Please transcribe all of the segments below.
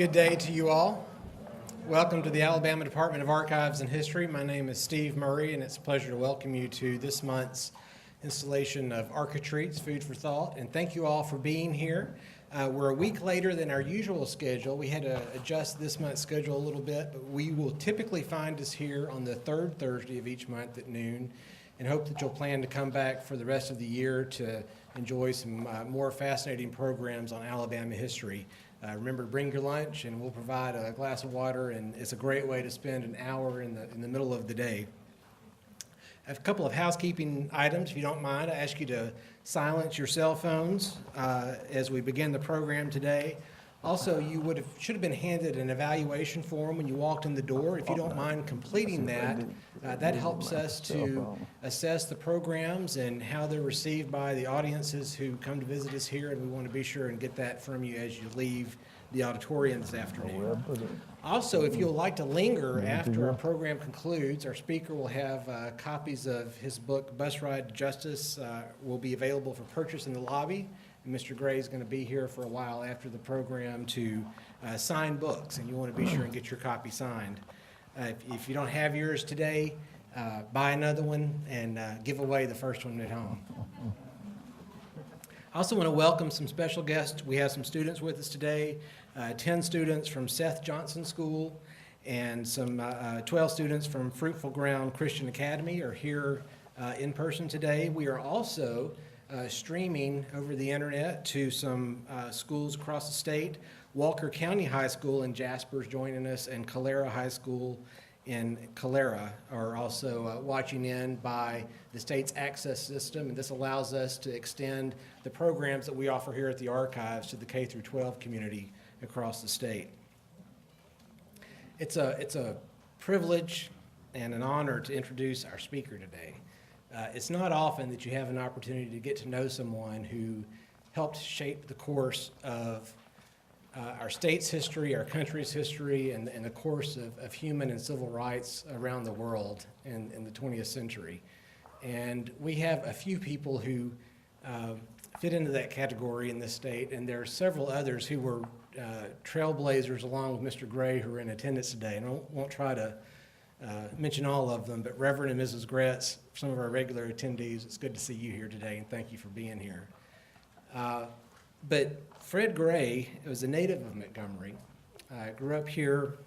Good day to you all. Welcome to the Alabama Department of Archives and History. My name is Steve Murray, and it's a pleasure to welcome you to this month's installation of ArchiTreats, Food for Thought. And thank you all for being here. We're a week later than our usual schedule. We had to adjust this month's schedule a little bit, but we will typically find us here on the third Thursday of each month at noon, and hope that you'll plan to come back for the rest of the year to enjoy some more fascinating programs on Alabama history. Remember to bring your lunch, and we'll provide a glass of water, and it's a great way to spend an hour in the middle of the day. I have a couple of housekeeping items, if you don't mind. I ask you to silence your cell phones as we begin the program today. Also, you should have been handed an evaluation form when you walked in the door. If you don't mind completing that, that helps us to assess the programs and how they're received by the audiences who come to visit us here, and we want to be sure and get that from you as you leave the auditorium this afternoon. Also, if you'll like to linger after our program concludes, our speaker will have copies of his book, Bus Ride to Justice, will be available for purchase in the lobby. And Mr. Gray is going to be here for a while after the program to sign books, and you want to be sure and get your copy signed. If you don't have yours today, buy another one and give away the first one at home. I also want to welcome some special guests. We have some students with us today, 10 students from Seth Johnson School, and some 12 students from Fruitful Ground Christian Academy are here in person today. We are also streaming over the internet to some schools across the state. Walker County High School in Jasper is joining us, and Calera High School in Calera are also watching in by the state's access system, and this allows us to extend the programs that we offer here at the archives to the K through 12 community across the state. It's a privilege and an honor to introduce our speaker today. It's not often that you have an opportunity to get to know someone who helped shape the course of our state's history, our country's history, and the course of human and civil rights around the world in the 20th century. And we have a few people who fit into that category in this state, and there are several others who were trailblazers along with Mr. Gray who are in attendance today. And I won't try to mention all of them, but Reverend and Mrs. Gretz, some of our regular attendees, it's good to see you here today, and thank you for being here. But Fred Gray was a native of Montgomery, grew up here,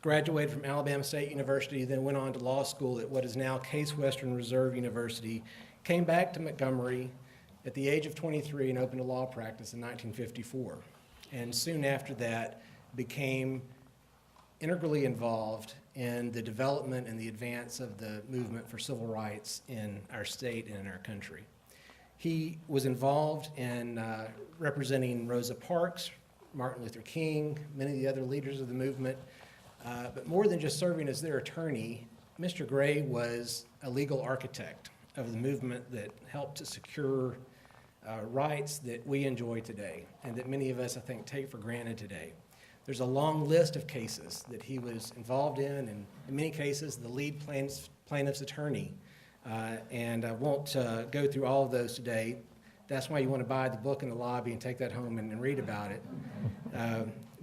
graduated from Alabama State University, then went on to law school at what is now Case Western Reserve University, came back to Montgomery at the age of 23 and opened a law practice in 1954. And soon after that became integrally involved in the development and the advance of the movement for civil rights in our state and in our country. He was involved in representing Rosa Parks, Martin Luther King, many of the other leaders of the movement, but more than just serving as their attorney, Mr. Gray was a legal architect of the movement that helped to secure rights that we enjoy today and that many of us, I think, take for granted today. There's a long list of cases that he was involved in, and in many cases, the lead plaintiff's attorney. And I won't go through all of those today. That's why you want to buy the book in the lobby and take that home and read about it.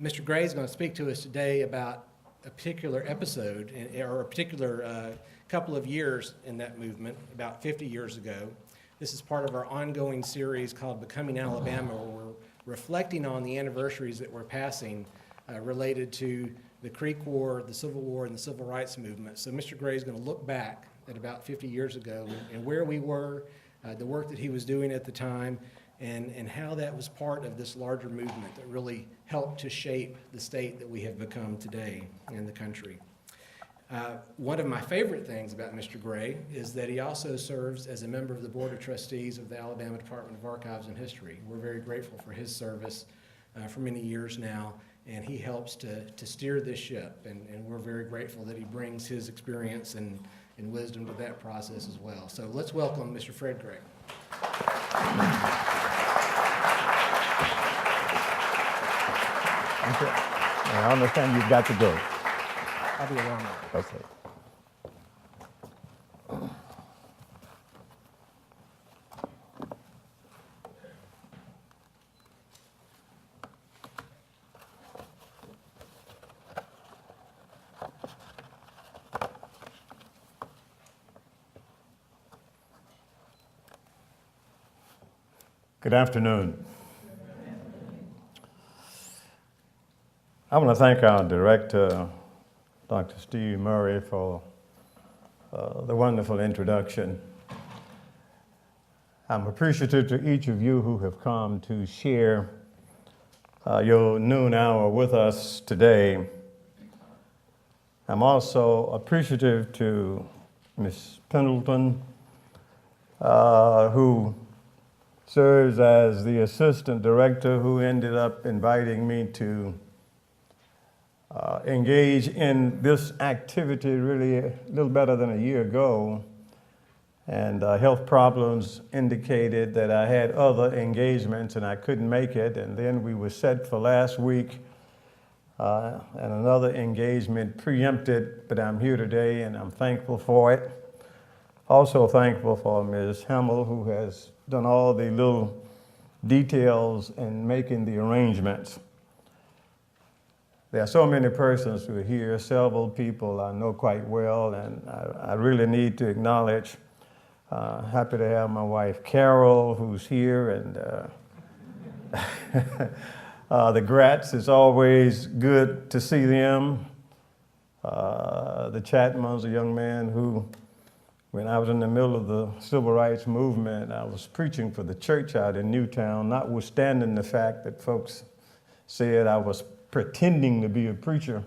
Mr. Gray is going to speak to us today about a particular episode or a particular couple of years in that movement, about 50 years ago. This is part of our ongoing series called Becoming Alabama, where we're reflecting on the anniversaries that we're passing related to the Creek War, the Civil War, and the Civil Rights Movement. So Mr. Gray is going to look back at about 50 years ago and where we were, the work that he was doing at the time, and how that was part of this larger movement that really helped to shape the state that we have become today in the country. One of my favorite things about Mr. Gray is that he also serves as a member of the Board of Trustees of the Alabama Department of Archives and History. We're very grateful for his service for many years now, and he helps to steer this ship, and we're very grateful that he brings his experience and wisdom to that process as well. So let's welcome Mr. Fred Gray. Okay. I understand you've got to go. I'll be around now. Okay. Good afternoon. I want to thank our director, Dr. Steve Murray, for the wonderful introduction. I'm appreciative to each of you who have come to share your noon hour with us today. I'm also appreciative to Ms. Pendleton, who serves as the assistant director, who ended up inviting me to engage in this activity really a little better than a year ago. And health problems indicated that I had other engagements and I couldn't make it. And then we were set for last week, and another engagement preempted, but I'm here today and I'm thankful for it. Also thankful for Ms. Hamill, who has done all the little details in making the arrangements. There are so many persons who are here, several people I know quite well, and I really need to acknowledge. Happy to have my wife Carol, who's here, and the Gratz, it's always good to see them. The Chatmans, a young man who, when I was in the middle of the civil rights movement, I was preaching for the church out in Newtown, notwithstanding the fact that folks said I was pretending to be a preacher.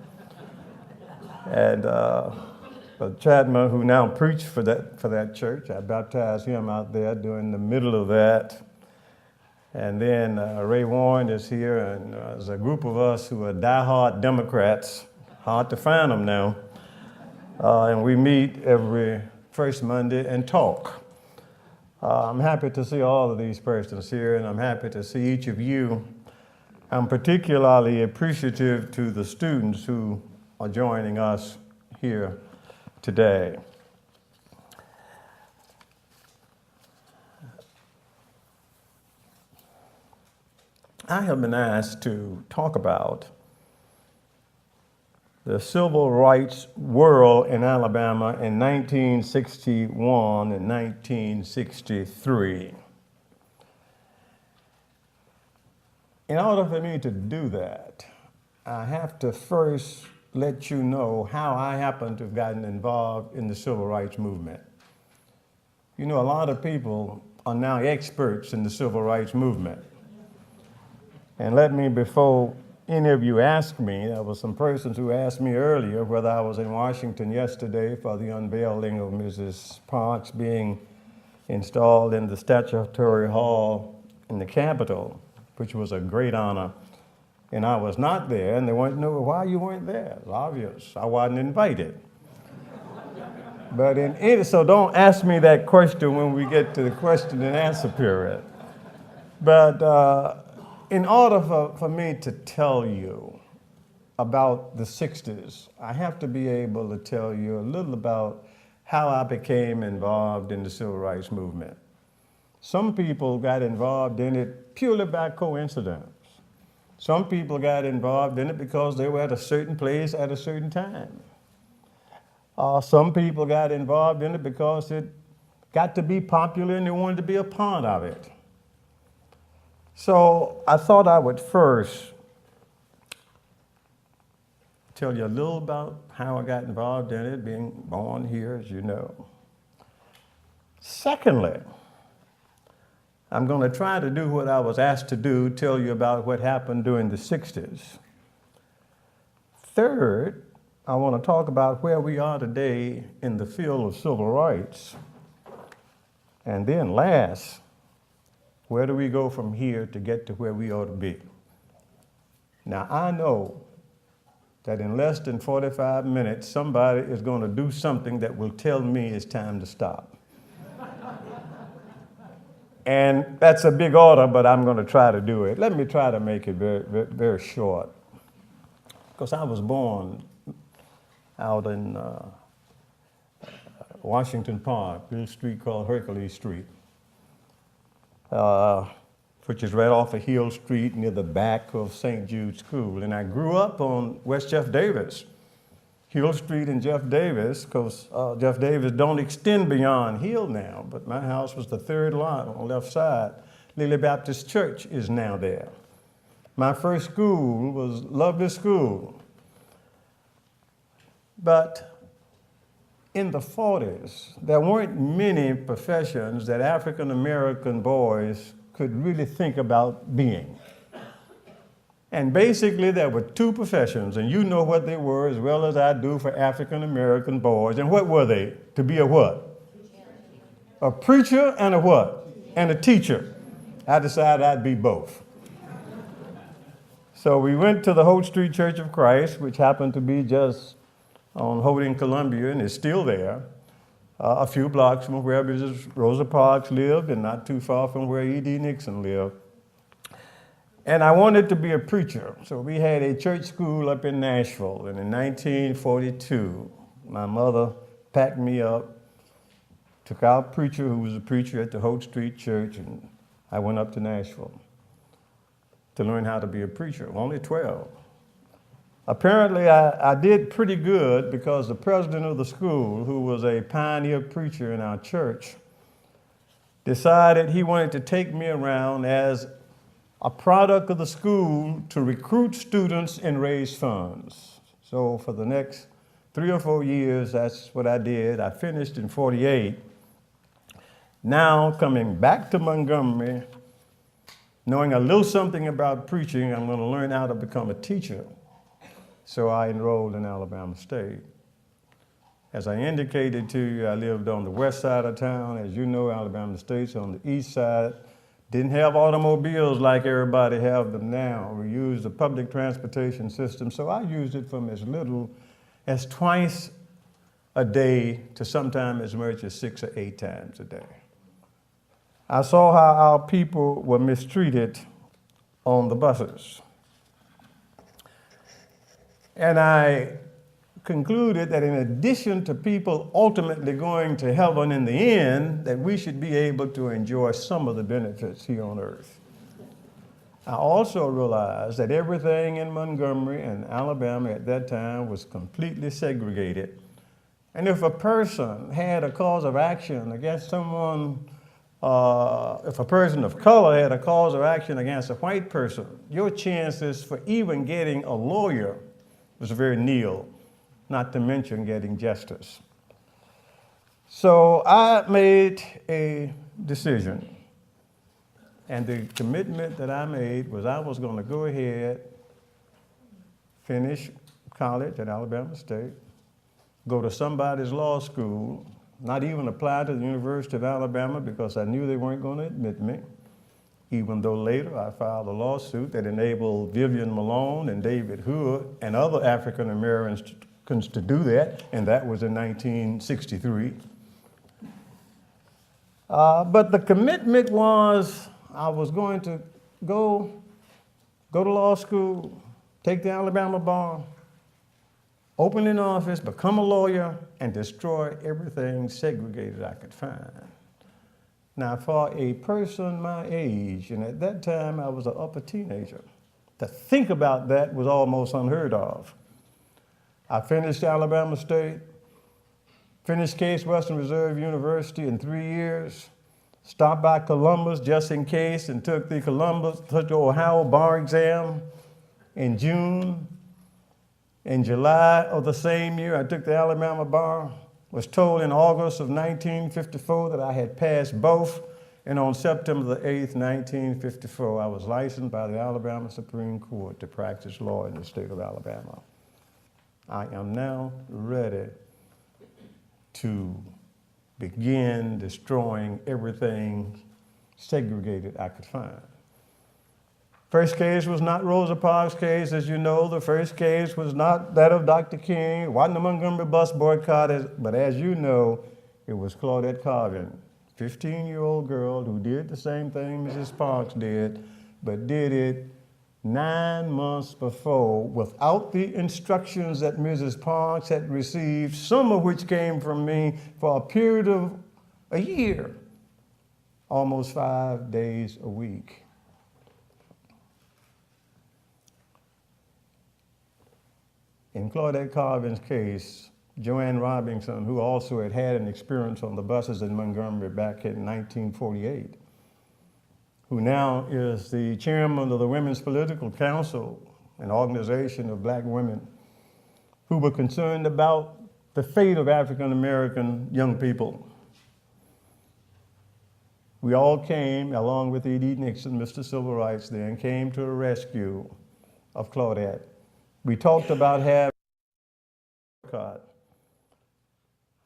And Chadman, who now preached for that church, I baptized him out there during the middle of that. And then Ray Warren is here, and there's a group of us who are diehard Democrats, hard to find them now, and we meet every first Monday and talk. I'm happy to see all of these persons here, and I'm happy to see each of you. I'm particularly appreciative to the students who are joining us here today. I have been asked to talk about the civil rights world in Alabama in 1961 and 1963. In order for me to do that, I have to first let you know how I happen to have gotten involved in the civil rights movement. You know, a lot of people are now experts in the civil rights movement. And let me, before any of you ask me, there were some persons who asked me earlier whether I was in Washington yesterday for the unveiling of Mrs. Parks being installed in the statutory hall in the Capitol, which was a great honor. And I was not there, and they wanted to know why you weren't there. It's obvious, I wasn't invited. But so don't ask me that question when we get to the question and answer period. But in order for me to tell you about the 60s, I have to be able to tell you a little about how I became involved in the civil rights movement. Some people got involved in it purely by coincidence. Some people got involved in it because they were at a certain place at a certain time. Some people got involved in it because it got to be popular and they wanted to be a part of it. So I thought I would first tell you a little about how I got involved in it, being born here, as you know. Secondly, I'm going to try to do what I was asked to do, tell you about what happened during the 60s. Third, I want to talk about where we are today in the field of civil rights. And then last, where do we go from here to get to where we ought to be? Now, I know that in less than 45 minutes, somebody is going to do something that will tell me it's time to stop. And that's a big order, but I'm going to try to do it. Let me try to make it very, very, very short. Because I was born out in Washington Park, a little street called Hercules Street, which is right off of Hill Street near the back of St. Jude School. And I grew up on West Jeff Davis, Hill Street and Jeff Davis, because Jeff Davis don't extend beyond Hill now, but my house was the third lot on the left side. Lily Baptist Church is now there. My first school was Lovely School. But in the 40s, there weren't many professions that African American boys could really think about being. And basically, there were two professions, and you know what they were as well as I do for African American boys. And what were they? To be a what? A preacher and a what? And a teacher. I decided I'd be both. So we went to the Holt Street Church of Christ, which happened to be just on Holt in Columbia, and is still there, a few blocks from where Mrs. Rosa Parks lived and not too far from where E.D. Nixon lived. And I wanted to be a preacher, so we had a church school up in Nashville. And in 1942, my mother packed me up, took our preacher, who was a preacher at the Holt Street Church, and I went up to Nashville to learn how to be a preacher, only 12. Apparently, I did pretty good because the president of the school, who was a pioneer preacher in our church, decided he wanted to take me around as a product of the school to recruit students and raise funds. So for the next 3 or 4 years, that's what I did. I finished in 48. Now, coming back to Montgomery, knowing a little something about preaching, I'm going to learn how to become a teacher. So I enrolled in Alabama State. As I indicated to you, I lived on the west side of town. As you know, Alabama State's on the east side. Didn't have automobiles like everybody have them now. We used the public transportation system, so I used it from as little as twice a day to sometimes as much as 6 or 8 times a day. I saw how our people were mistreated on the buses. And I concluded that in addition to people ultimately going to heaven in the end, that we should be able to enjoy some of the benefits here on earth. I also realized that everything in Montgomery and Alabama at that time was completely segregated. And if a person had a cause of action against someone, if a person of color had a cause of action against a white person, your chances for even getting a lawyer was very nil, not to mention getting justice. So I made a decision, and the commitment that I made was I was going to go ahead, finish college at Alabama State, go to somebody's law school, not even apply to the University of Alabama because I knew they weren't going to admit me, even though later I filed a lawsuit that enabled Vivian Malone and David Hood and other African Americans to do that, and that was in 1963. But the commitment was I was going to go to law school, take the Alabama bar, open an office, become a lawyer, and destroy everything segregated I could find. Now, for a person my age, and at that time I was an upper teenager, to think about that was almost unheard of. I finished Alabama State, finished Case Western Reserve University in 3 years, stopped by Columbus just in case, and took the Ohio bar exam in June. In July of the same year, I took the Alabama bar, was told in August of 1954 that I had passed both, and on September the 8th, 1954, I was licensed by the Alabama Supreme Court to practice law in the state of Alabama. I am now ready to begin destroying everything segregated I could find. First case was not Rosa Parks' case, as you know. The first case was not that of Dr. King. It wasn't the Montgomery bus boycott, but as you know, it was Claudette Carvin, 15-year-old girl who did the same thing Mrs. Parks did, but did it 9 months before without the instructions that Mrs. Parks had received, some of which came from me for a period of a year, almost 5 days a week. In Claudette Carvin's case, Joanne Robinson, who also had an experience on the buses in Montgomery back in 1948, who now is the chairman of the Women's Political Council, an organization of black women who were concerned about the fate of African American young people. We all came, along with E.D. Nixon, Mr. Civil Rights then, came to the rescue of Claudette. We talked about having a boycott.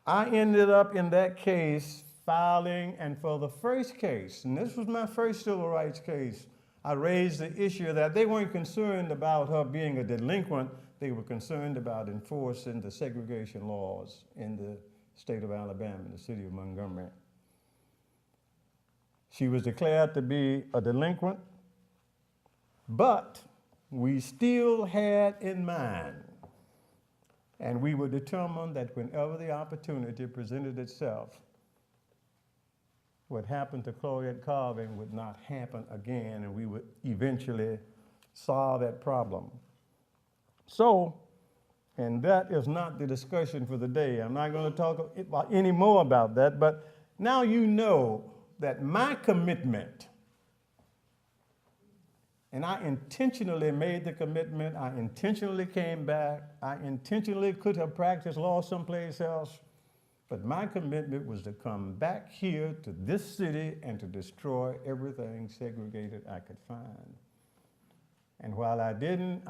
I ended up in that case filing, and for the first case, and this was my first civil rights case, I raised the issue that they weren't concerned about her being a delinquent, they were concerned about enforcing the segregation laws in the state of Alabama, in the city of Montgomery. She was declared to be a delinquent, but we still had in mind, and we were determined that whenever the opportunity presented itself, what happened to Claudette Carving would not happen again, and we would eventually solve that problem. So, and that is not the discussion for the day. I'm not going to talk any more about that, but now you know that my commitment, and I intentionally made the commitment, I intentionally came back, I intentionally could have practiced law someplace else, but my commitment was to come back here to this city and to destroy everything segregated I could find. And while I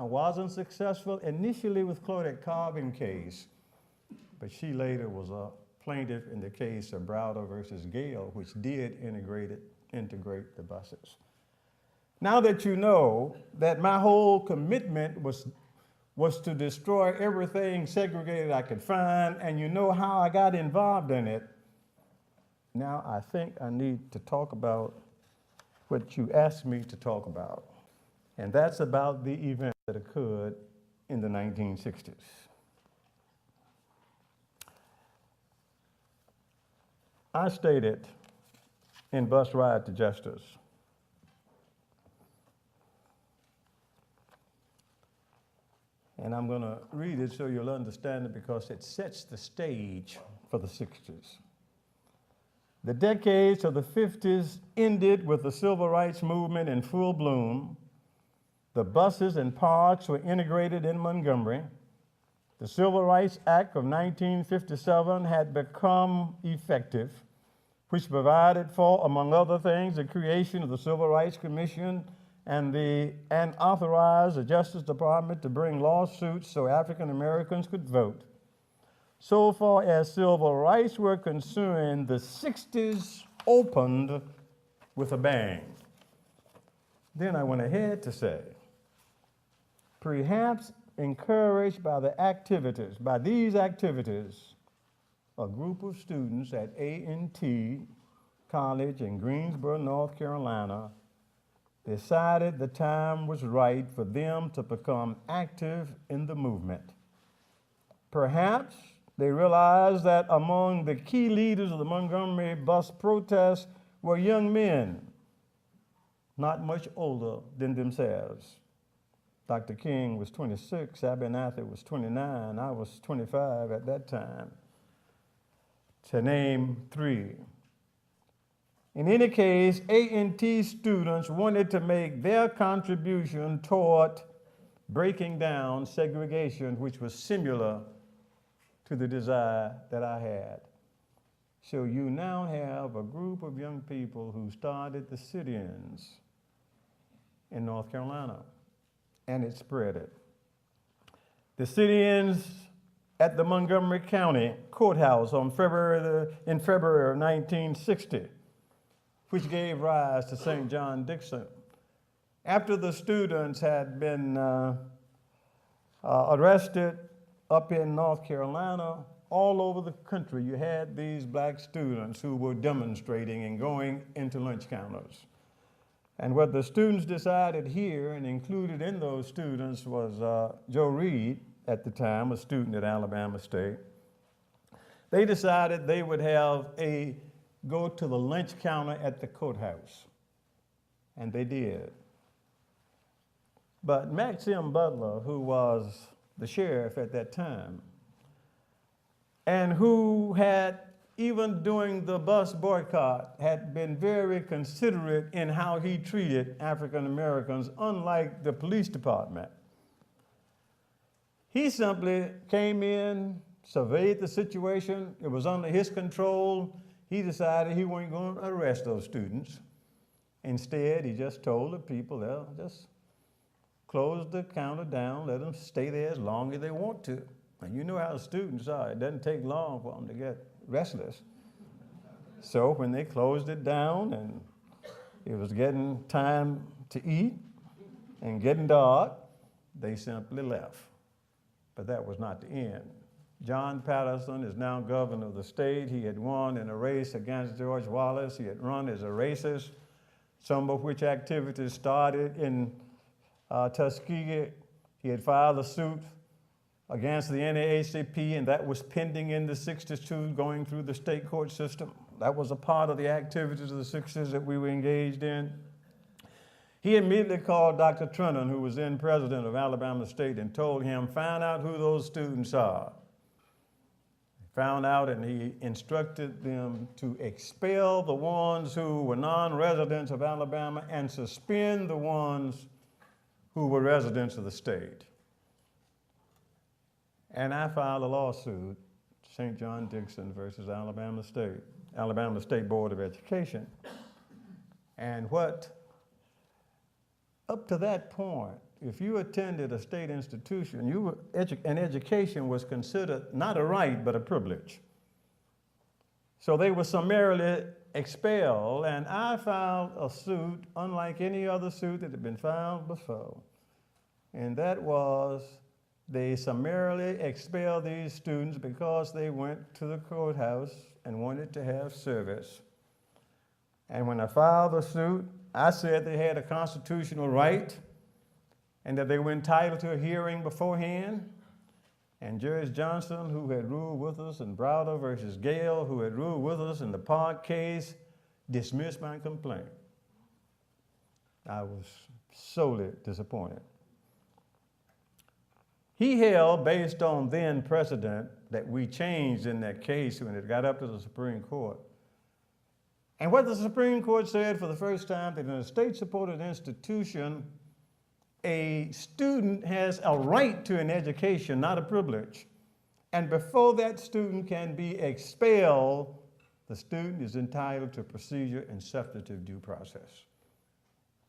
wasn't successful initially with Claudette Carving case, but she later was a plaintiff in the case of Browder versus Gale, which did integrate the buses. Now that you know that my whole commitment was to destroy everything segregated I could find, and you know how I got involved in it, now I think I need to talk about what you asked me to talk about. And that's about the event that occurred in the 1960s. I stated in Bus Ride to Justice, and I'm going to read it so you'll understand it because it sets the stage for the 60s. The decades of the 50s ended with the civil rights movement in full bloom. The buses and parks were integrated in Montgomery. The Civil Rights Act of 1957 had become effective, which provided for, among other things, the creation of the Civil Rights Commission and authorized the Justice Department to bring lawsuits so African Americans could vote. So far as civil rights were concerned, the 60s opened with a bang. Then I went ahead to say, perhaps encouraged by these activities, a group of students at A&T College in Greensboro, North Carolina, decided the time was right for them to become active in the movement. Perhaps they realized that among the key leaders of the Montgomery bus protests were young men, not much older than themselves. Dr. King was 26, Abernathy was 29, I was 25 at that time, to name three. In any case, A&T students wanted to make their contribution toward breaking down segregation, which was similar to the desire that I had. So you now have a group of young people who started the sit-ins in North Carolina, and it spread it. The sit-ins at the Montgomery County Courthouse in February of 1960, which gave rise to St. John Dixon. After the students had been arrested up in North Carolina, all over the country, you had these black students who were demonstrating and going into lunch counters. And what the students decided here, and included in those students was Joe Reed, at the time, a student at Alabama State. They decided they would go to the lunch counter at the courthouse, and they did. But Maxim Butler, who was the sheriff at that time, and who had even during the bus boycott, had been very considerate in how he treated African Americans, unlike the police department. He simply came in, surveyed the situation, it was under his control. He decided he wasn't going to arrest those students. Instead, he just told the people, they'll just close the counter down, let them stay there as long as they want to. And you know how the students are, it doesn't take long for them to get restless. So when they closed it down and it was getting time to eat and getting dark, they simply left. But that was not the end. John Patterson is now governor of the state. He had won in a race against George Wallace. He had run as a racist, some of which activities started in Tuskegee. He had filed a suit against the NAACP, and that was pending in the 60s too, going through the state court system. That was a part of the activities of the 60s that we were engaged in. He immediately called Dr. Trenton, who was then president of Alabama State, and told him, find out who those students are. He found out, and he instructed them to expel the ones who were non-residents of Alabama and suspend the ones who were residents of the state. And I filed a lawsuit, St. John Dixon versus Alabama State Board of Education. And up to that point, if you attended a state institution, an education was considered not a right, but a privilege. So they were summarily expelled, and I filed a suit unlike any other suit that had been filed before. And that was, they summarily expelled these students because they went to the courthouse and wanted to have service. And when I filed the suit, I said they had a constitutional right and that they were entitled to a hearing beforehand. And Judge Johnson, who had ruled with us in Browder versus Gale, who had ruled with us in the Park case, dismissed my complaint. I was sorely disappointed. He held, based on then precedent that we changed in that case when it got up to the Supreme Court. And what the Supreme Court said for the first time, that in a state-supported institution, a student has a right to an education, not a privilege. And before that student can be expelled, the student is entitled to procedure and substantive due process.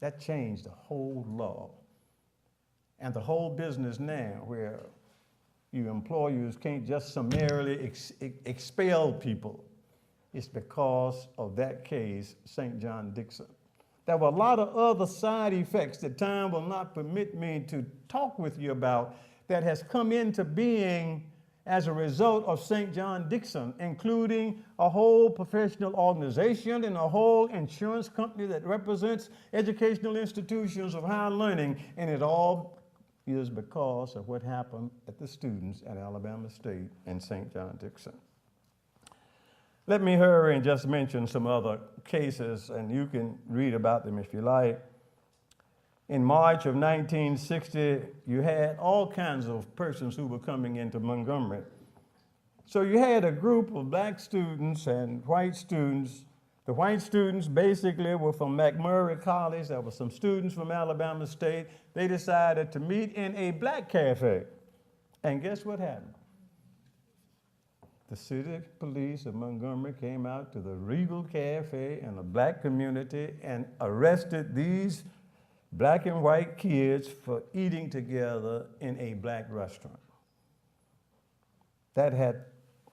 That changed the whole law. And the whole business now, where you employers can't just summarily expel people, it's because of that case, St. John Dixon. There were a lot of other side effects that time will not permit me to talk with you about that has come into being as a result of St. John Dixon, including a whole professional organization and a whole insurance company that represents educational institutions of higher learning, and it all is because of what happened at the students at Alabama State and St. John Dixon. Let me hurry and just mention some other cases, and you can read about them if you like. In March of 1960, you had all kinds of persons who were coming into Montgomery. So you had a group of black students and white students. The white students basically were from McMurray College. There were some students from Alabama State. They decided to meet in a black cafe. And guess what happened? The city police of Montgomery came out to the Regal Cafe in the black community and arrested these black and white kids for eating together in a black restaurant. That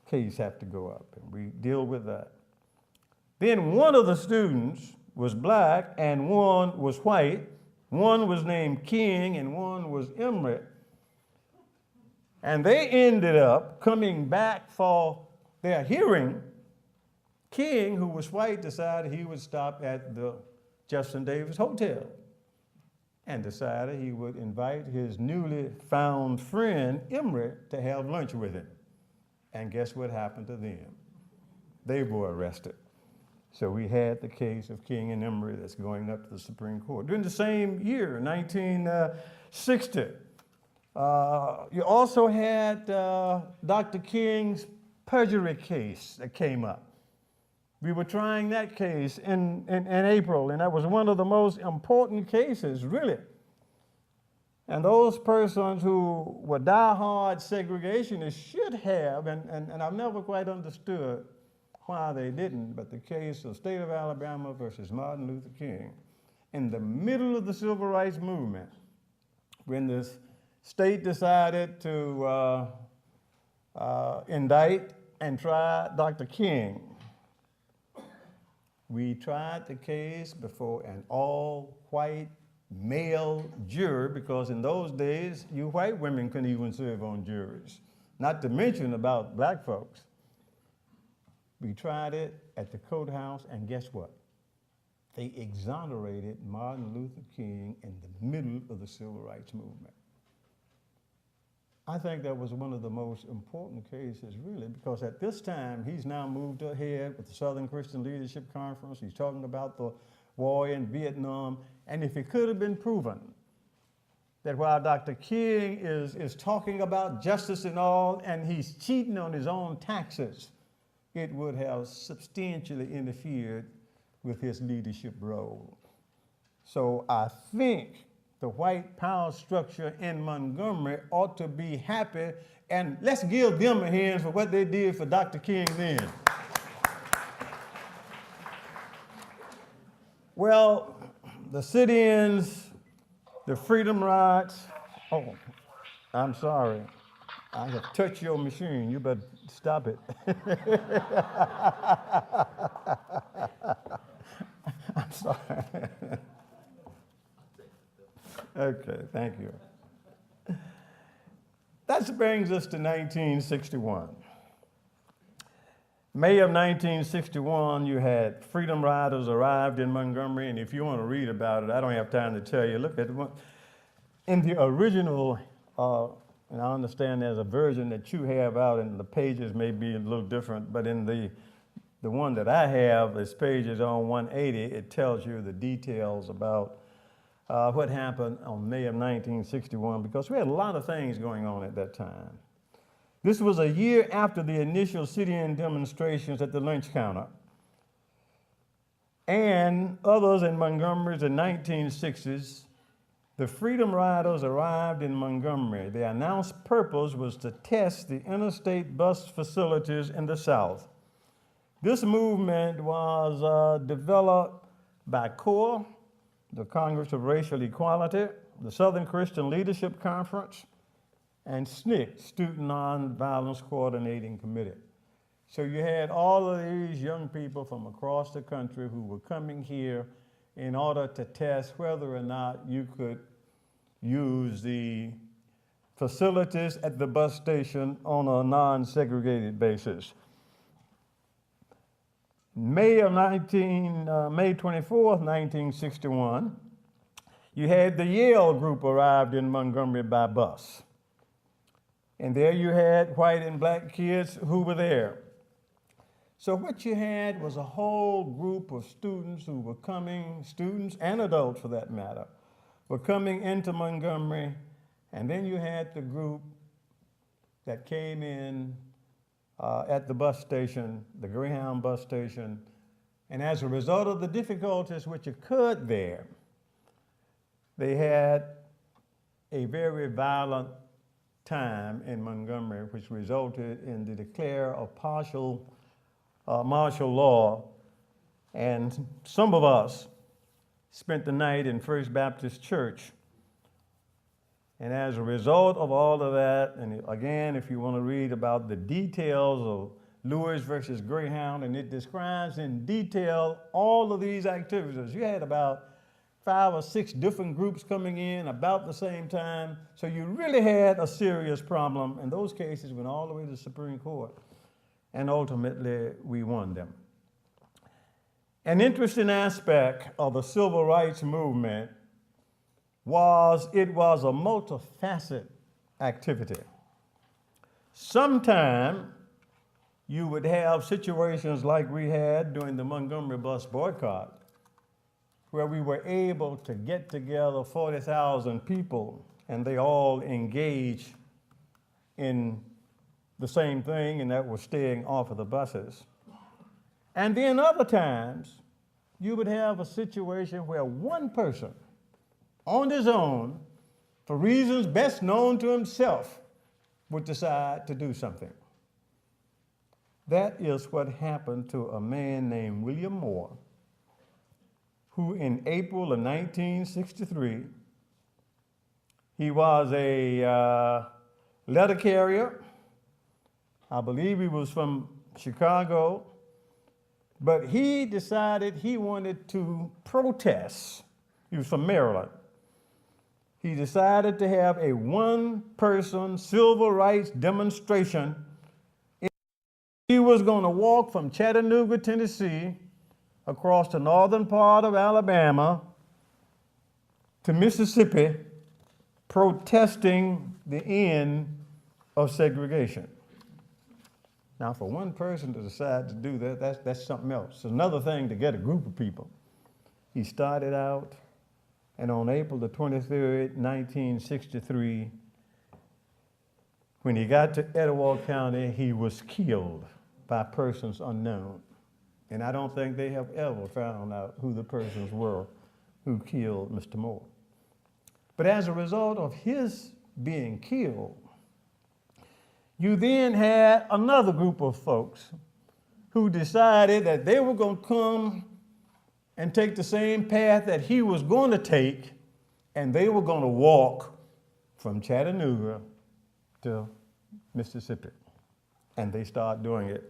case had to go up, and we deal with that. Then one of the students was black and one was white. One was named King and one was Emery. And they ended up coming back for their hearing. King, who was white, decided he would stop at the Jefferson Davis Hotel and decided he would invite his newly found friend, Emery, to have lunch with him. And guess what happened to them? They were arrested. So we had the case of King and Emery that's going up to the Supreme Court. During the same year, 1960, you also had Dr. King's perjury case that came up. We were trying that case in April, and that was one of the most important cases, really. And those persons who were diehard segregationists should have, and I've never quite understood why they didn't, but the case of State of Alabama versus Martin Luther King, in the middle of the Civil Rights Movement, when the state decided to indict and try Dr. King, we tried the case before an all-white male jury, because in those days, you white women couldn't even serve on juries, not to mention about black folks. We tried it at the courthouse, and guess what? They exonerated Martin Luther King in the middle of the Civil Rights Movement. I think that was one of the most important cases, really, because at this time, he's now moved ahead with the Southern Christian Leadership Conference. He's talking about the war in Vietnam. And if it could have been proven that while Dr. King is talking about justice and all, and he's cheating on his own taxes, it would have substantially interfered with his leadership role. So I think the white power structure in Montgomery ought to be happy, and let's give them a hand for what they did for Dr. King then. Well, the sit-ins, the freedom rides, oh, I'm sorry. I have touched your machine. You better stop it. I'm sorry. Okay, thank you. That brings us to 1961. May of 1961, you had freedom riders arrived in Montgomery, and if you want to read about it, I don't have time to tell you. Look at one. In the original, and I understand there's a version that you have out, and the pages may be a little different, but in the one that I have, this page is on 180, it tells you the details about what happened on May of 1961, because we had a lot of things going on at that time. This was a year after the initial sit-in demonstrations at the lunch counter, and others in Montgomery's in 1960s. The Freedom Riders arrived in Montgomery. Their announced purpose was to test the interstate bus facilities in the South. This movement was developed by CORE, the Congress of Racial Equality, the Southern Christian Leadership Conference, and SNCC, Student Nonviolence Coordinating Committee. So you had all of these young people from across the country who were coming here in order to test whether or not you could use the facilities at the bus station on a non-segregated basis. May 24th, 1961, you had the Yale group arrived in Montgomery by bus. And there you had white and black kids who were there. So what you had was a whole group of students who were coming, students and adults for that matter, were coming into Montgomery, and then you had the group that came in at the bus station, the Greyhound bus station, and as a result of the difficulties which occurred there, they had a very violent time in Montgomery, which resulted in the declare of partial martial law, and some of us spent the night in First Baptist Church. And as a result of all of that, and again, if you want to read about the details of Lewis versus Greyhound, and it describes in detail all of these activities. You had about 5 or 6 different groups coming in about the same time. So you really had a serious problem, and those cases went all the way to the Supreme Court. And ultimately, we won them. An interesting aspect of the civil rights movement was it was a multifaceted activity. Sometimes you would have situations like we had during the Montgomery bus boycott, where we were able to get together 40,000 people, and they all engaged in the same thing, and that was staying off of the buses. And then other times, you would have a situation where one person on his own, for reasons best known to himself, would decide to do something. That is what happened to a man named William Moore, who in April of 1963, he was a letter carrier. I believe he was from Chicago, but he decided he wanted to protest. He was from Maryland. He decided to have a one-person civil rights demonstration. He was going to walk from Chattanooga, Tennessee, across the northern part of Alabama to Mississippi, protesting the end of segregation. Now, for one person to decide to do that, that's something else. It's another thing to get a group of people. He started out, and on April the 23rd, 1963, when he got to Etowah County, he was killed by persons unknown. And I don't think they have ever found out who the persons were who killed Mr. Moore. But as a result of his being killed, you then had another group of folks who decided that they were going to come and take the same path that he was going to take, and they were going to walk from Chattanooga to Mississippi. And they started doing it.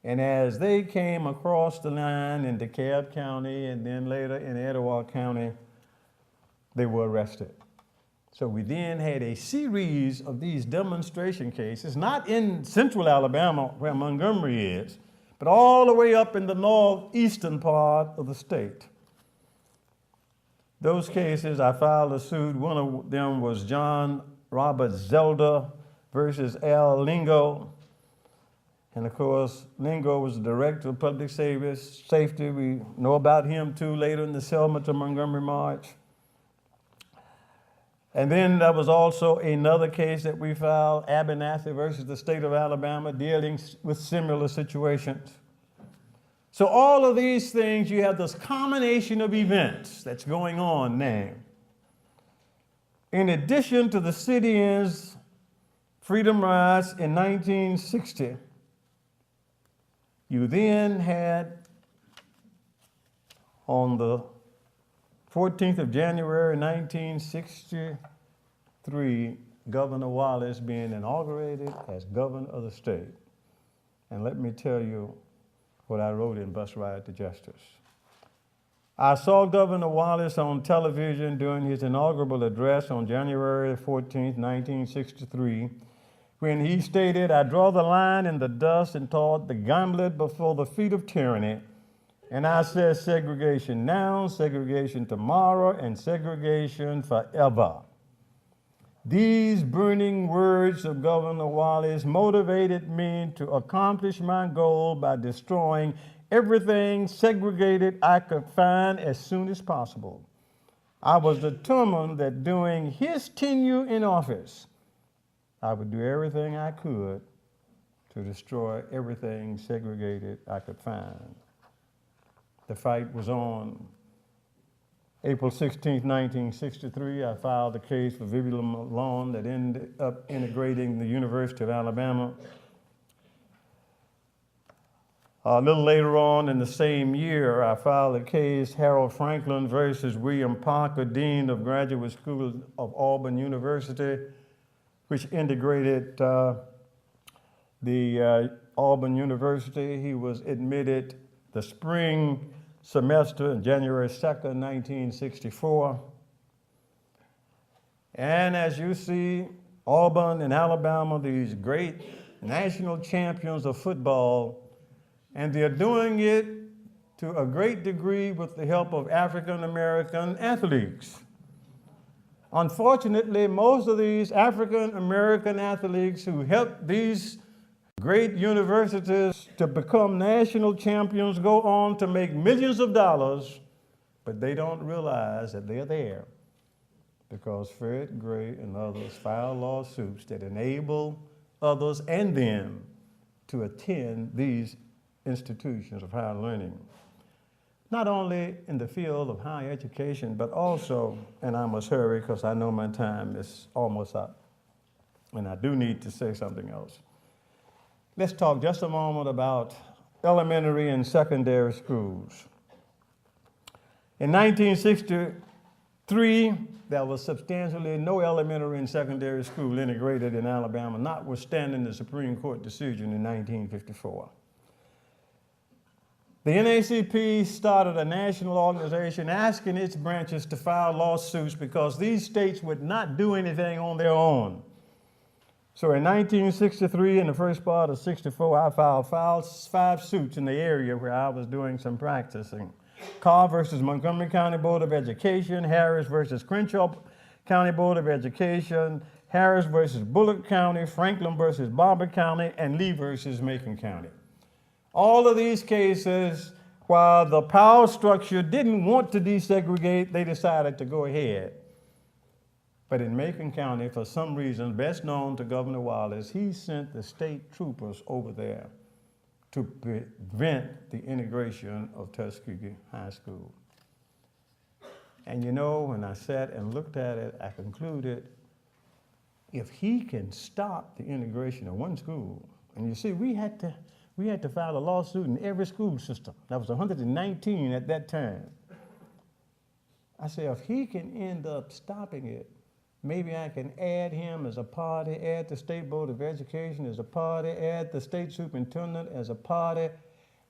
And as they came across the line in DeKalb County and then later in Etowah County, they were arrested. So we then had a series of these demonstration cases, not in central Alabama where Montgomery is, but all the way up in the northeastern part of the state. Those cases, I filed a suit. One of them was John Robert Zelda versus Al Lingo. And of course, Lingo was the director of public safety. We know about him too later in the Selma to Montgomery March. And then there was also another case that we filed, Abernathy versus the state of Alabama, dealing with similar situations. So all of these things, you have this combination of events that's going on now. In addition to the sit-ins, freedom rides in 1960, you then had, on the 14th of January 1963, Governor Wallace being inaugurated as governor of the state. And let me tell you what I wrote in Bus Ride to Justice. I saw Governor Wallace on television during his inaugural address on January 14th, 1963, when he stated, "I draw the line in the dust and taught the gauntlet before the feet of tyranny. And I said segregation now, segregation tomorrow, and segregation forever." These burning words of Governor Wallace motivated me to accomplish my goal by destroying everything segregated I could find as soon as possible. I was determined that during his tenure in office, I would do everything I could to destroy everything segregated I could find. The fight was on. April 16, 1963, I filed a case for Vivian Malone that ended up integrating the University of Alabama. A little later on in the same year, I filed a case, Harold Franklin versus William Parker, Dean of Graduate School of Auburn University, which integrated the Auburn University. He was admitted the spring semester on January 2nd, 1964. And as you see, Auburn and Alabama, these great national champions of football, and they're doing it to a great degree with the help of African American athletes. Unfortunately, most of these African American athletes who helped these great universities to become national champions go on to make millions of dollars, but they don't realize that they're there because Fred Gray and others filed lawsuits that enable others and them to attend these institutions of higher learning. Not only in the field of higher education, but also, and I must hurry because I know my time is almost up, and I do need to say something else. Let's talk just a moment about elementary and secondary schools. In 1963, there was substantially no elementary and secondary school integrated in Alabama, notwithstanding the Supreme Court decision in 1954. The NAACP started a national organization asking its branches to file lawsuits because these states would not do anything on their own. So in 1963 and the first part of 64, I filed 5 suits in the area where I was doing some practicing. Carr versus Montgomery County Board of Education, Harris versus Crenshaw County Board of Education, Harris versus Bullock County, Franklin versus Barber County, and Lee versus Macon County. All of these cases, while the power structure didn't want to desegregate, they decided to go ahead. But in Macon County, for some reason, best known to Governor Wallace, he sent the state troopers over there to prevent the integration of Tuskegee High School. And you know, when I sat and looked at it, I concluded, if he can stop the integration of one school, and you see, we had to file a lawsuit in every school system. That was 119 at that time. I said, if he can end up stopping it, maybe I can add him as a party, add the State Board of Education as a party, add the state superintendent as a party,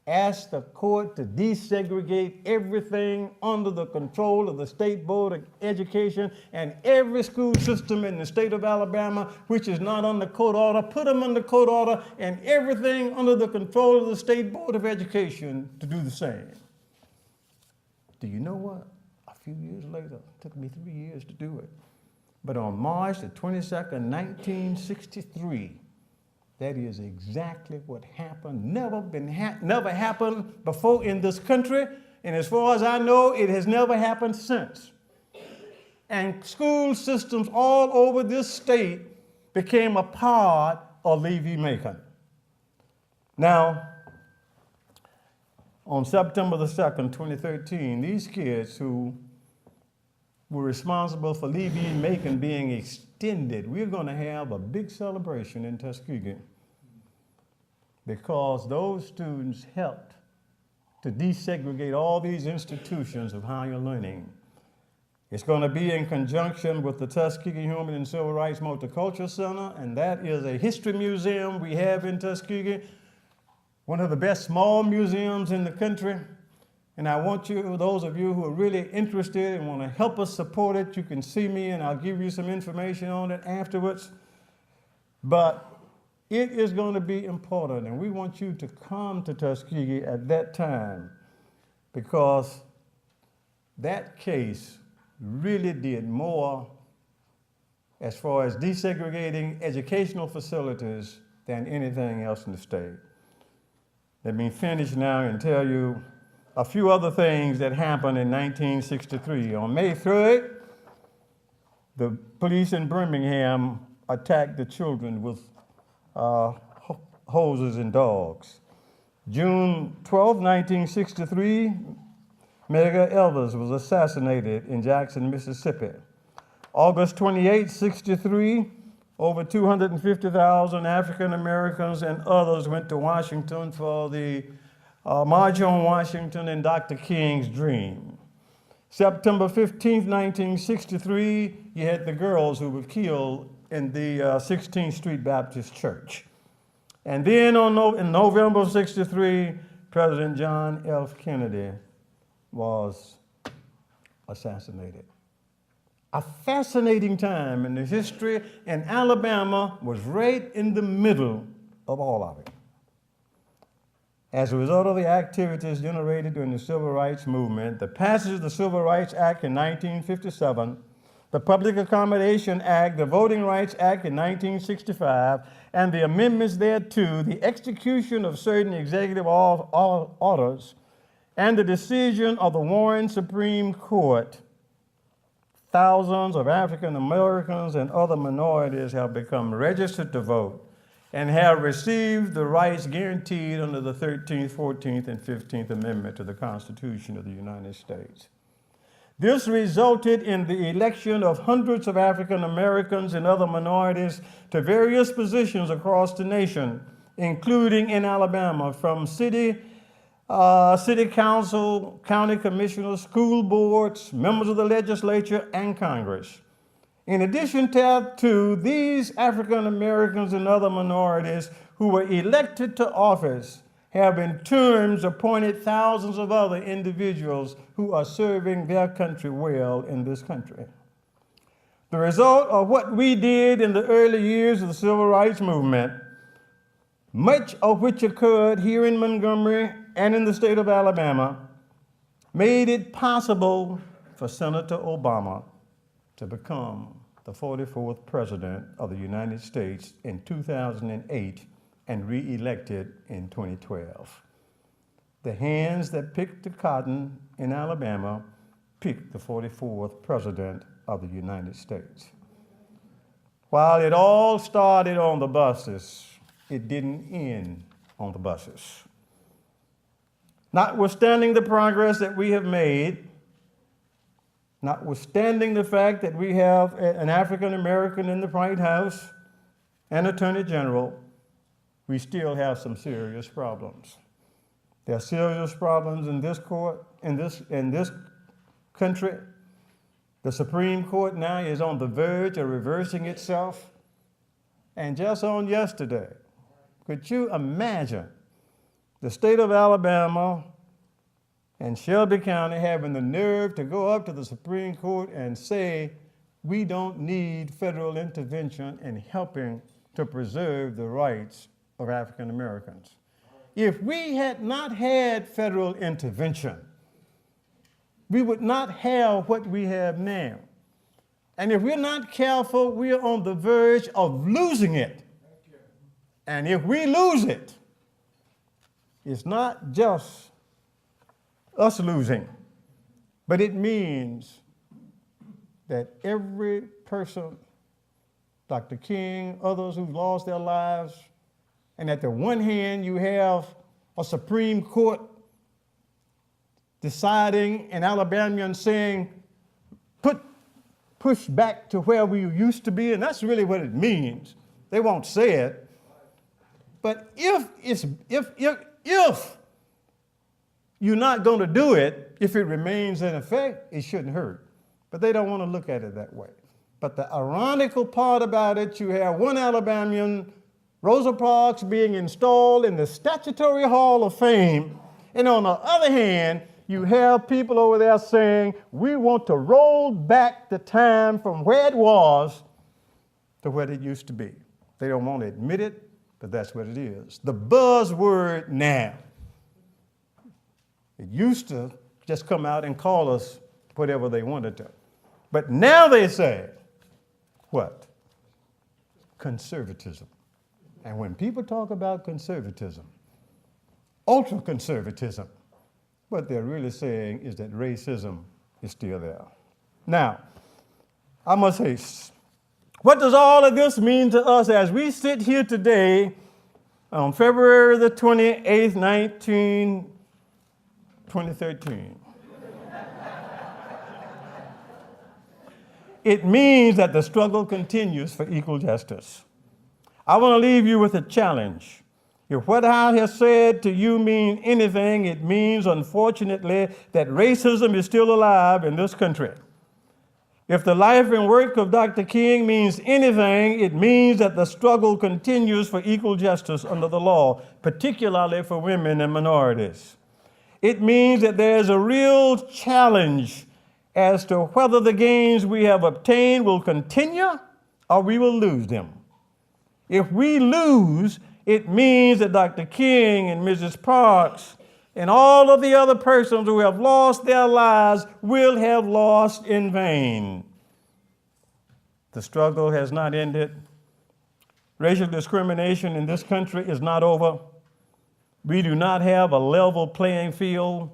ask the court to desegregate everything under the control of the State Board of Education, and every school system in the state of Alabama which is not under court order, put them under court order, and everything under the control of the State Board of Education to do the same. Do you know what? A few years later, it took me 3 years to do it. But on March the 22nd, 1963, that is exactly what happened. Never happened before in this country, and as far as I know, it has never happened since. And school systems all over this state became a part of Levy-Macon. Now, on September the 2nd, 2013, these kids who were responsible for Levy-Macon being extended, we're going to have a big celebration in Tuskegee because those students helped to desegregate all these institutions of higher learning. It's going to be in conjunction with the Tuskegee Human and Civil Rights Multicultural Center, and that is a history museum we have in Tuskegee, one of the best small museums in the country. And I want you, those of you who are really interested and want to help us support it, you can see me and I'll give you some information on it afterwards. But it is going to be important, and we want you to come to Tuskegee at that time because that case really did more as far as desegregating educational facilities than anything else in the state. Let me finish now and tell you a few other things that happened in 1963. On May 3rd, the police in Birmingham attacked the children with hoses and dogs. June 12, 1963, Medgar Evers was assassinated in Jackson, Mississippi. August 28, 63, over 250,000 African Americans and others went to Washington for the March on Washington and Dr. King's Dream. September 15, 1963, you had the girls who were killed in the 16th Street Baptist Church. And then in November of 63, President John F. Kennedy was assassinated. A fascinating time in the history, and Alabama was right in the middle of all of it. As a result of the activities generated during the Civil Rights Movement, the passage of the Civil Rights Act in 1957, the Public Accommodation Act, the Voting Rights Act in 1965, and the amendments thereto, the execution of certain executive orders, and the decision of the Warren Supreme Court, thousands of African Americans and other minorities have become registered to vote and have received the rights guaranteed under the 13th, 14th, and 15th Amendment to the Constitution of the United States. This resulted in the election of hundreds of African Americans and other minorities to various positions across the nation, including in Alabama, from city council, county commissioners, school boards, members of the legislature, and Congress. In addition to these African Americans and other minorities who were elected to office have in terms appointed thousands of other individuals who are serving their country well in this country. The result of what we did in the early years of the Civil Rights Movement, much of which occurred here in Montgomery and in the state of Alabama, made it possible for Senator Obama to become the 44th President of the United States in 2008 and re-elected in 2012. The hands that picked the cotton in Alabama picked the 44th President of the United States. While it all started on the buses, it didn't end on the buses. Notwithstanding the progress that we have made, notwithstanding the fact that we have an African American in the White House and Attorney General, we still have some serious problems. There are serious problems in this court, in this country. The Supreme Court now is on the verge of reversing itself. And just on yesterday, could you imagine the state of Alabama and Shelby County having the nerve to go up to the Supreme Court and say, we don't need federal intervention in helping to preserve the rights of African Americans? If we had not had federal intervention, we would not have what we have now. And if we're not careful, we are on the verge of losing it. And if we lose it, it's not just us losing, but it means that every person, Dr. King, others who've lost their lives, and at the one hand you have a Supreme Court deciding and Alabamians saying, push back to where we used to be, and that's really what it means. They won't say it. But if you're not going to do it, if it remains in effect, it shouldn't hurt. But they don't want to look at it that way. But the ironical part about it, you have one Alabamian, Rosa Parks, being installed in the Statutory Hall of Fame, and on the other hand, you have people over there saying, we want to roll back the time from where it was to what it used to be. They don't want to admit it, but that's what it is. The buzzword now. It used to just come out and call us whatever they wanted to. But now they say, what? Conservatism. And when people talk about conservatism, ultra-conservatism, what they're really saying is that racism is still there. Now, I must say, what does all of this mean to us as we sit here today on February the 28th, 2013? It means that the struggle continues for equal justice. I want to leave you with a challenge. If what I have said to you mean anything, it means, unfortunately, that racism is still alive in this country. If the life and work of Dr. King means anything, it means that the struggle continues for equal justice under the law, particularly for women and minorities. It means that there is a real challenge as to whether the gains we have obtained will continue or we will lose them. If we lose, it means that Dr. King and Mrs. Parks and all of the other persons who have lost their lives will have lost in vain. The struggle has not ended. Racial discrimination in this country is not over. We do not have a level playing field.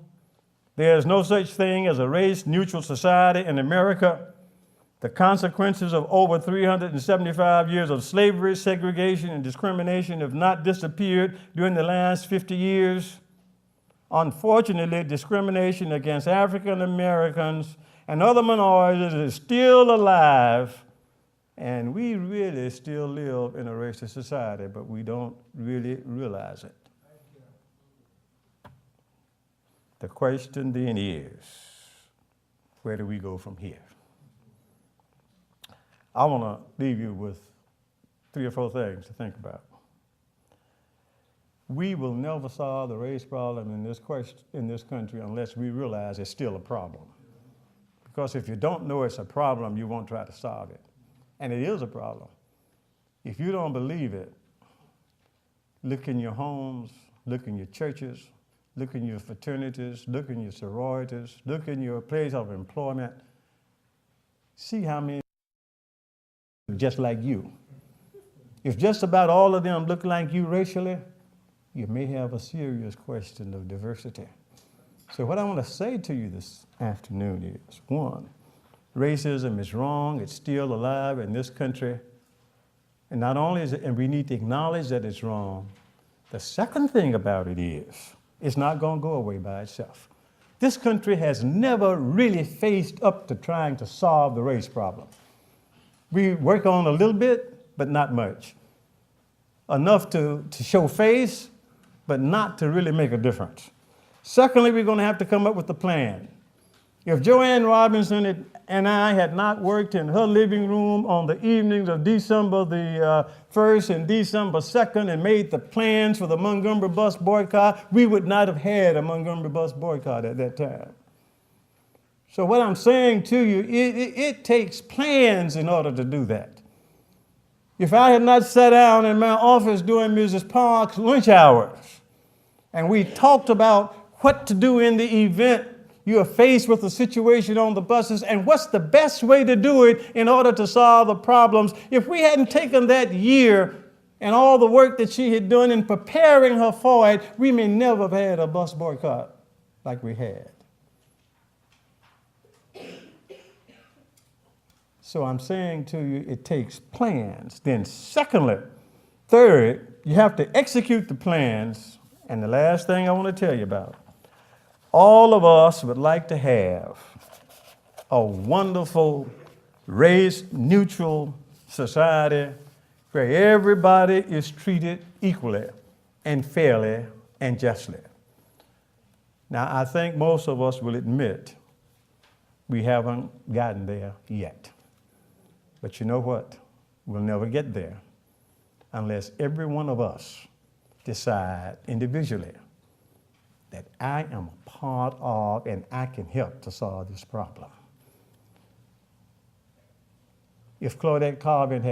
There is no such thing as a race-neutral society in America. The consequences of over 375 years of slavery, segregation, and discrimination have not disappeared during the last 50 years. Unfortunately, discrimination against African Americans and other minorities is still alive, and we really still live in a racist society, but we don't really realize it. The question then is, where do we go from here? I want to leave you with 3 or 4 things to think about. We will never solve the race problem in this country unless we realize it's still a problem. Because if you don't know it's a problem, you won't try to solve it. And it is a problem. If you don't believe it, look in your homes, look in your churches, look in your fraternities, look in your sororities, look in your place of employment. See how many just like you. If just about all of them look like you racially, you may have a serious question of diversity. So what I want to say to you this afternoon is, 1, racism is wrong, it's still alive in this country. And not only is it, and we need to acknowledge that it's wrong, the second thing about it is, it's not going to go away by itself. This country has never really faced up to trying to solve the race problem. We work on a little bit, but not much. Enough to show face, but not to really make a difference. Secondly, we're going to have to come up with a plan. If Joanne Robinson and I had not worked in her living room on the evenings of December the 1st and December 2nd and made the plans for the Montgomery bus boycott, we would not have had a Montgomery bus boycott at that time. So what I'm saying to you, it takes plans in order to do that. If I had not sat down in my office during Mrs. Park's lunch hours and we talked about what to do in the event you are faced with a situation on the buses and what's the best way to do it in order to solve the problems, if we hadn't taken that year and all the work that she had done in preparing her for it, we may never have had a bus boycott like we had. So I'm saying to you, it takes plans. Then secondly, third, you have to execute the plans. And the last thing I want to tell you about, all of us would like to have a wonderful race-neutral society where everybody is treated equally and fairly and justly. Now, I think most of us will admit we haven't gotten there yet. But you know what? We'll never get there unless every one of us decide individually that I am a part of and I can help to solve this problem. If Claudette Colvin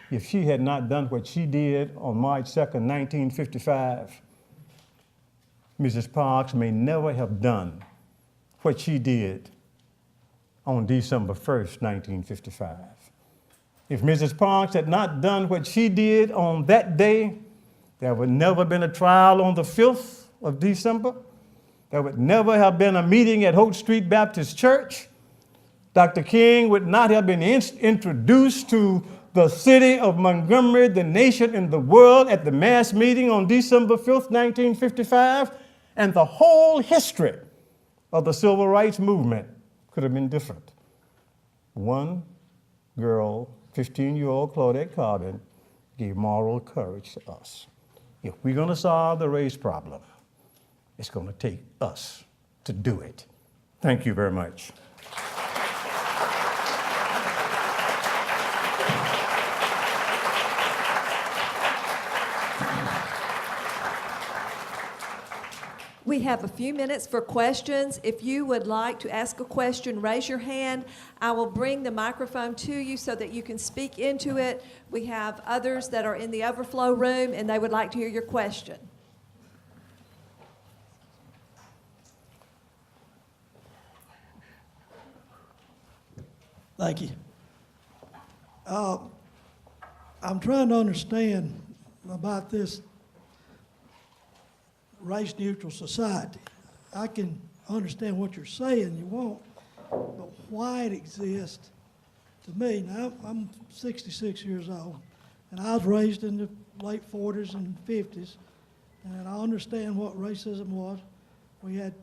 if she had not done what she did on March 2nd, 1955, Mrs. Parks may never have done what she did on December 1st, 1955. If Mrs. Parks had not done what she did on that day, there would never have been a trial on the 5th of December. There would never have been a meeting at Holt Street Baptist Church. Dr. King would not have been introduced to the city of Montgomery, the nation, and the world at the mass meeting on December 5th, 1955. And the whole history of the civil rights movement could have been different. One girl, 15-year-old Claudette Colvin, gave moral courage to us. If we're going to solve the race problem, it's going to take us to do it. Thank you very much. We have a few minutes for questions. If you would like to ask a question, raise your hand. I will bring the microphone to you so that you can speak into it. We have others that are in the overflow room and they would like to hear your question. Thank you. I'm trying to understand about this race-neutral society. I can understand what you're saying you want, but why it exists to me, now I'm 66 years old, and I was raised in the late 40s and 50s, and I understand what racism was. We had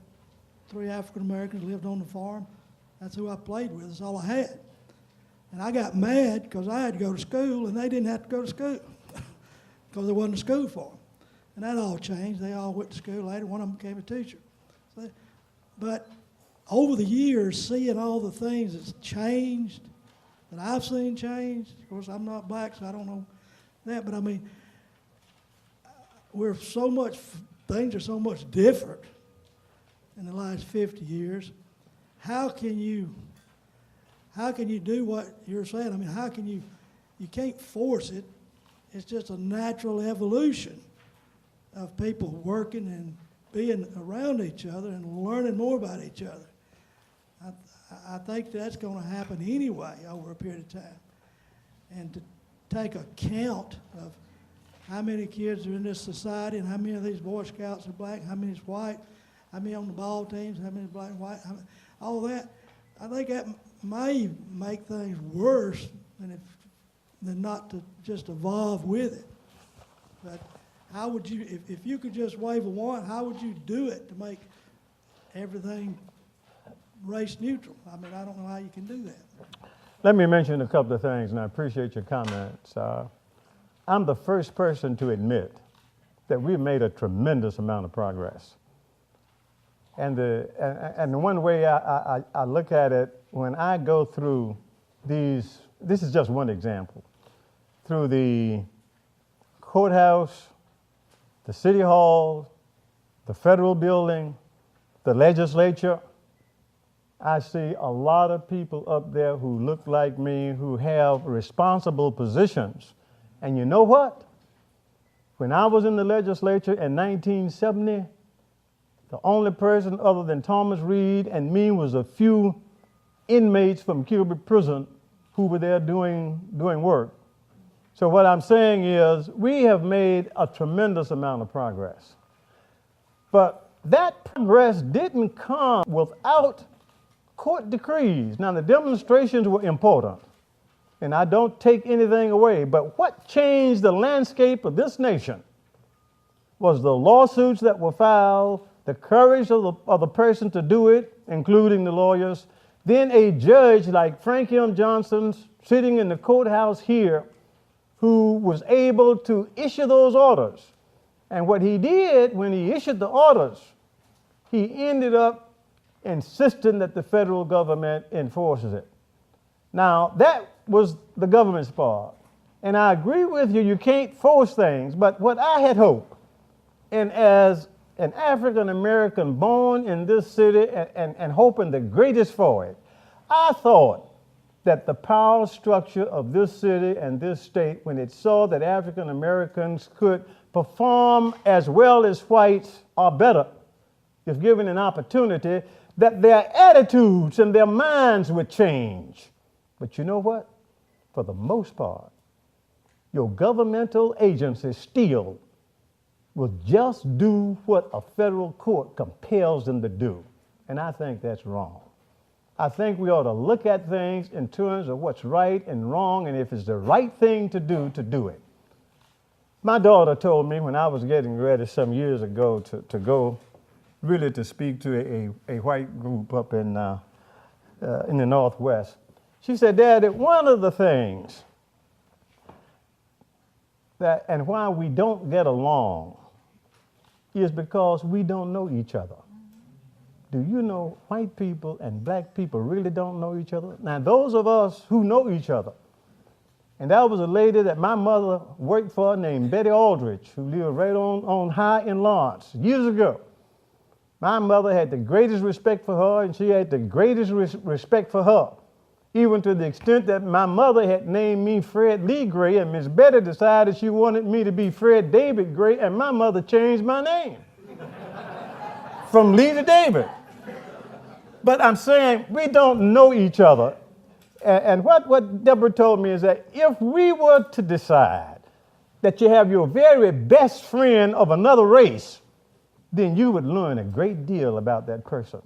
3 African Americans lived on the farm. That's who I played with. That's all I had. And I got mad because I had to go to school, and they didn't have to go to school because there wasn't a school for them. And that all changed. They all went to school later. One of them became a teacher. But over the years, seeing all the things that's changed, that I've seen change, of course, I'm not black, so I don't know that, but I mean, things are so much different in the last 50 years. How can you do what you're saying? I mean, you can't force it. It's just a natural evolution of people working and being around each other and learning more about each other. I think that's going to happen anyway over a period of time. And to take account of how many kids are in this society and how many of these Boy Scouts are black, how many is white, how many on the ball teams, how many is black and white, all that, I think that may make things worse than not to just evolve with it. But how would you, if you could just wave a wand, how would you do it to make everything race neutral? I mean, I don't know how you can do that. Let me mention a couple of things, and I appreciate your comments. I'm the first person to admit that we've made a tremendous amount of progress. And the one way I look at it, when I go through these, this is just one example, through the courthouse, the city hall, the federal building, the legislature, I see a lot of people up there who look like me, who have responsible positions. And you know what? When I was in the legislature in 1970, the only person other than Thomas Reed and me was a few inmates from Gilbert Prison who were there doing work. So what I'm saying is we have made a tremendous amount of progress. But that progress didn't come without court decrees. Now, the demonstrations were important, and I don't take anything away, but what changed the landscape of this nation was the lawsuits that were filed, the courage of the person to do it, including the lawyers, then a judge like Frank M. Johnson sitting in the courthouse here who was able to issue those orders. And what he did when he issued the orders, he ended up insisting that the federal government enforces it. Now, that was the government's part. And I agree with you, you can't force things, but what I had hoped, and as an African American born in this city and hoping the greatest for it, I thought that the power structure of this city and this state, when it saw that African Americans could perform as well as whites or better, if given an opportunity, that their attitudes and their minds would change. But you know what? For the most part, your governmental agency still will just do what a federal court compels them to do. And I think that's wrong. I think we ought to look at things in terms of what's right and wrong, and if it's the right thing to do it. My daughter told me when I was getting ready some years ago to go really to speak to a white group up in the Northwest. She said, Daddy, one of the things that and why we don't get along is because we don't know each other. Do you know white people and black people really don't know each other? Now, those of us who know each other, and that was a lady that my mother worked for named Betty Aldrich, who lived right on High in Lawrence years ago. My mother had the greatest respect for her, and she had the greatest respect for her, even to the extent that my mother had named me Fred Lee Gray, and Miss Betty decided she wanted me to be Fred David Gray, and my mother changed my name from Lee to David. But I'm saying we don't know each other. And what Deborah told me is that if we were to decide that you have your very best friend of another race, then you would learn a great deal about that person.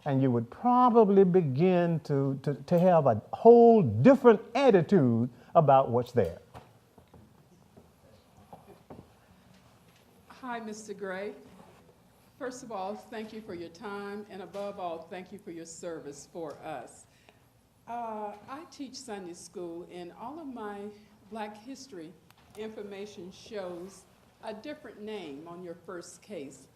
and you would probably begin to have a whole different attitude about what's there. Hi, Mr. Gray. First of all, thank you for your time, and above all, thank you for your service for us. I teach Sunday school, and all of my Black history information shows a different name on your first case,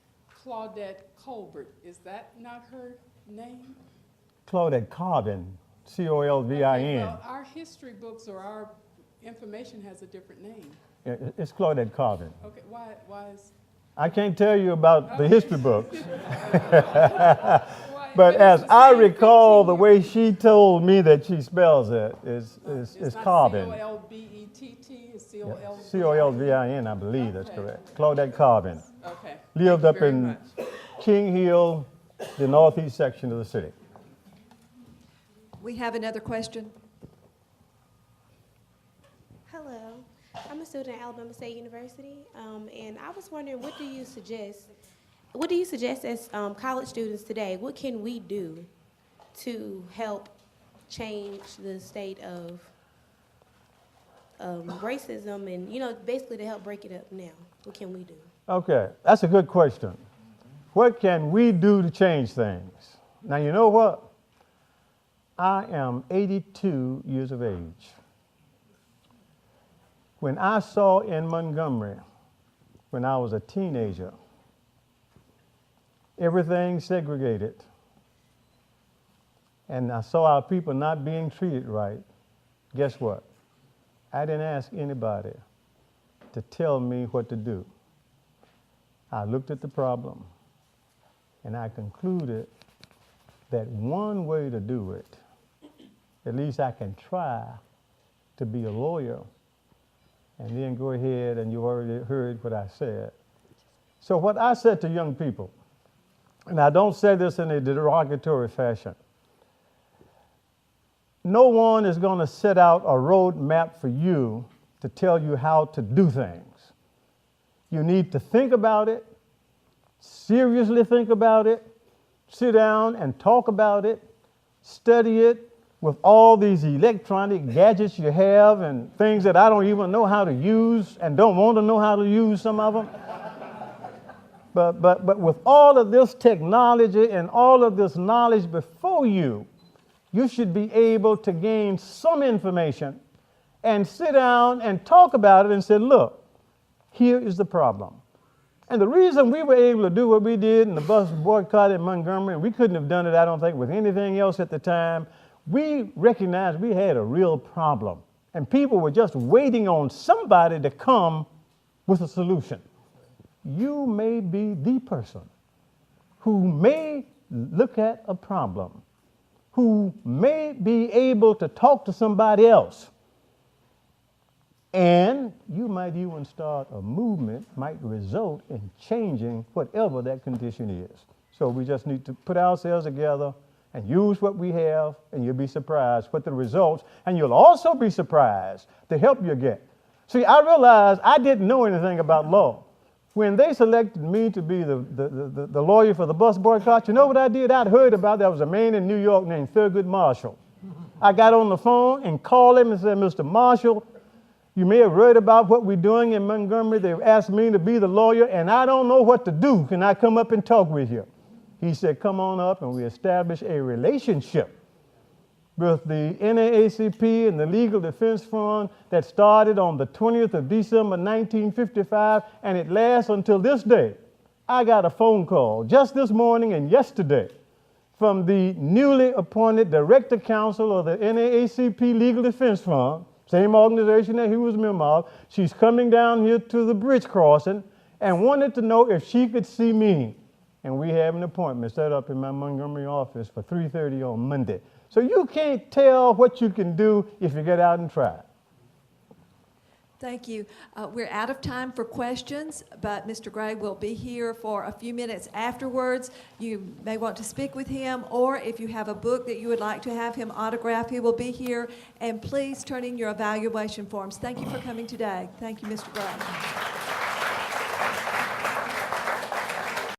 Claudette Colbert. Is that not her name? Claudette Colvin, C-O-L-V-I-N. Okay, well, our history books or our information has a different name. It's Claudette Colvin. Okay, why is? I can't tell you about the history books, Why, but it's as the I same recall, 15 the years. way she told me that she spells it is It's not Colvin. C-O-L-B-E-T-T, it's C-O-L-V-I-N. C-O-L-V-I-N, I believe that's Okay. correct. Claudette Colvin. Okay. Lived Thank you up very in much. King Hill, the northeast section of the city. We have another question. Hello, I'm a student at Alabama State University, and I was wondering, what do you suggest? What do you suggest as college students today? What can we do to help change the state of racism, and basically to help break it up now? What can we do? Okay, that's a good question. What can we do to change things? Now, you know what? I am 82 years of age. When I saw in Montgomery, when I was a teenager, everything segregated, and I saw our people not being treated right, guess what? I didn't ask anybody to tell me what to do. I looked at the problem, and I concluded that one way to do it, at least I can try to be a lawyer, and then go ahead, and you already heard what I said. So what I said to young people, and I don't say this in a derogatory fashion, no one is going to set out a road map for you to tell you how to do things. You need to think about it, seriously think about it, sit down and talk about it, study it with all these electronic gadgets you have and things that I don't even know how to use and don't want to know how to use some of them. But with all of this technology and all of this knowledge before you, you should be able to gain some information and sit down and talk about it and say, look, here is the problem. And the reason we were able to do what we did in the bus boycott in Montgomery, and we couldn't have done it, I don't think, with anything else at the time, we recognized we had a real problem. And people were just waiting on somebody to come with a solution. You may be the person who may look at a problem, who may be able to talk to somebody else. And you might even start a movement, might result in changing whatever that condition is. So we just need to put ourselves together and use what we have, and you'll be surprised what the results, and you'll also be surprised the help you get. See, I realized I didn't know anything about law. When they selected me to be the lawyer for the bus boycott, you know what I did? I'd heard about there was a man in New York named Thurgood Marshall. I got on the phone and called him and said, Mr. Marshall, you may have read about what we're doing in Montgomery. They've asked me to be the lawyer, and I don't know what to do. Can I come up and talk with you? He said, come on up, and we established a relationship with the NAACP and the Legal Defense Fund that started on the 20th of December, 1955, and it lasts until this day. I got a phone call just this morning and yesterday from the newly appointed Director Counsel of the NAACP Legal Defense Fund, same organization that he was a member of. She's coming down here to the bridge crossing and wanted to know if she could see me. And we have an appointment set up in my Montgomery office for 3:30 on Monday. So you can't tell what you can do if you get out and try. Thank you. We're out of time for questions, but Mr. Gray will be here for a few minutes afterwards. You may want to speak with him, or if you have a book that you would like to have him autograph, he will be here. And please turn in your evaluation forms. Thank you for coming today. Thank you, Mr. Gray.